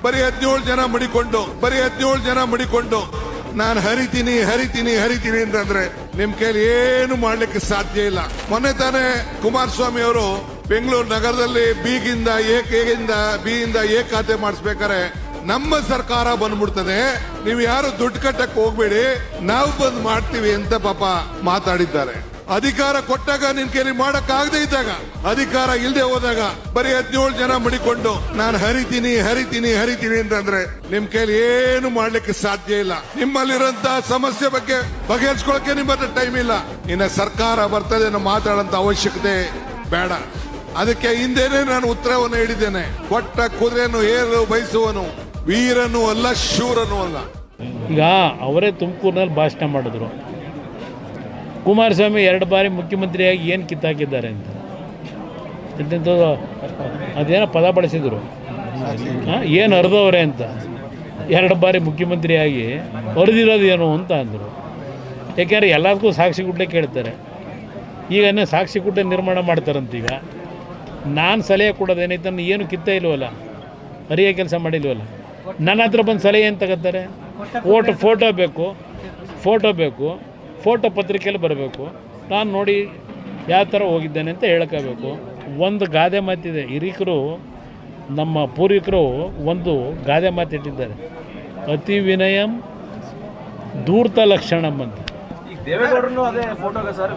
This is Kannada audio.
ಬರೀ 17 ಜನ ಮಡಿಕೊಂಡು ನಾನು ಹರಿತೀನಿ ಅಂತಂದ್ರೆ ನಿಮ್ ಕೈಲಿ ಏನು ಮಾಡ್ಲಿಕ್ಕೆ ಸಾಧ್ಯ ಇಲ್ಲ. ಮೊನ್ನೆ ತಾನೇ ಕುಮಾರಸ್ವಾಮಿ ಅವರು ಬೆಂಗಳೂರು ನಗರದಲ್ಲಿ ಬಿ ಇಂದ ಎ ಖಾತೆ ಮಾಡಿಸ್ಬೇಕಾರೆ ನಮ್ಮ ಸರ್ಕಾರ ಬಂದ್ಬಿಡ್ತದೆ, ನೀವು ಯಾರು ದುಡ್ಡು ಕಟ್ಟಕ್ ಹೋಗ್ಬೇಡಿ, ನಾವು ಬಂದ್ ಮಾಡ್ತೀವಿ ಅಂತ ಪಾಪ ಮಾತಾಡಿದ್ದಾರೆ. ಅಧಿಕಾರ ಕೊಟ್ಟಾಗ ನಿನ್ ಕೈಲಿ ಮಾಡಕ್ ಆಗದೆ ಇದ್ದಾಗ, ಅಧಿಕಾರ ಇಲ್ಲದೆ ಹೋದಾಗ ಬರೀ 17 ಜನ ಮಡಿಕೊಂಡು ನಾನು ಹರಿತೀನಿ ಅಂತಂದ್ರೆ ನಿಮ್ ಕೈಲಿ ಏನು ಮಾಡ್ಲಿಕ್ಕೆ ಸಾಧ್ಯ ಇಲ್ಲ. ನಿಮ್ಮಲ್ಲಿರುವಂತ ಸಮಸ್ಯೆ ಬಗ್ಗೆ ಬಗೆಹರಿಸ್ಕೊಳಕ್ಕೆ ನಿಮ್ಮ ಹತ್ರ ಟೈಮ್ ಇಲ್ಲ. ಇನ್ನ ಸರ್ಕಾರ ಬರ್ತದೆ ಮಾತಾಡೋಂತ ಅವಶ್ಯಕತೆ ಬೇಡ. ಅದಕ್ಕೆ ಹಿಂದೆನೆ ನಾನು ಉತ್ತರವನ್ನು ಹೇಳಿದ್ದೇನೆ. ಕೊಟ್ಟ ಕುದುರೆಯನ್ನು ಏರಲು ಬಯಸುವನು ವೀರನೂ ಅಲ್ಲ, ಶೂರನೂ ಅಲ್ಲ. ಈಗ ಅವರೇ ತುಮಕೂರಿನಲ್ಲಿ ಭಾಷಣ ಮಾಡಿದ್ರು, ಕುಮಾರಸ್ವಾಮಿ 2 ಬಾರಿ ಮುಖ್ಯಮಂತ್ರಿಯಾಗಿ ಏನು ಕಿತ್ತಾಕಿದ್ದಾರೆ ಅಂತ. ಅದೇನೋ ಪದ ಬಳಸಿದ್ರು, ಏನು ಹರಿದವ್ರೆ ಅಂತ. 2 ಬಾರಿ ಮುಖ್ಯಮಂತ್ರಿಯಾಗಿ ಹರಿದಿರೋದು ಏನು ಅಂತ ಅಂದರು. ಯಾಕೆಂದರೆ ಎಲ್ಲದಕ್ಕೂ ಸಾಕ್ಷಿ ಗುಡ್ಡೆ ಕೇಳ್ತಾರೆ. ಈಗ ಸಾಕ್ಷಿ ಗುಡ್ಡೆ ನಿರ್ಮಾಣ ಮಾಡ್ತಾರಂತೀಗ. ನಾನು ಸಲಹೆ ಕೊಡೋದೇನೈತೆ, ಏನು ಕಿತ್ತ ಇಲ್ವಲ್ಲ, ಹರಿಯೋ ಕೆಲಸ ಮಾಡಿಲ್ವಲ್ಲ. ನನ್ನ ಹತ್ರ ಬಂದು ಸಲಹೆ ಏನು ತಗೋತಾರೆ? ಫೋಟೋ ಬೇಕು, ಫೋಟೋ ಪತ್ರಿಕೆಯಲ್ಲಿ ಬರಬೇಕು, ನಾನು ನೋಡಿ ಯಾವ ಥರ ಹೋಗಿದ್ದೇನೆ ಅಂತ ಹೇಳ್ಕೋಬೇಕು. ಒಂದು ಗಾದೆ ಮಾತಿದೆ, ಹಿರಿಕರು ನಮ್ಮ ಪೂರ್ವಿಕರು ಒಂದು ಗಾದೆ ಮಾತಿಟ್ಟಿದ್ದಾರೆ, ಅತಿ ವಿನಯಂ ಧೂರ್ತ ಲಕ್ಷಣಂ ಅಂತ. ದೇವೇಗೌಡರು ಅದೇ ಫೋಟೋಗೆ ಸರ್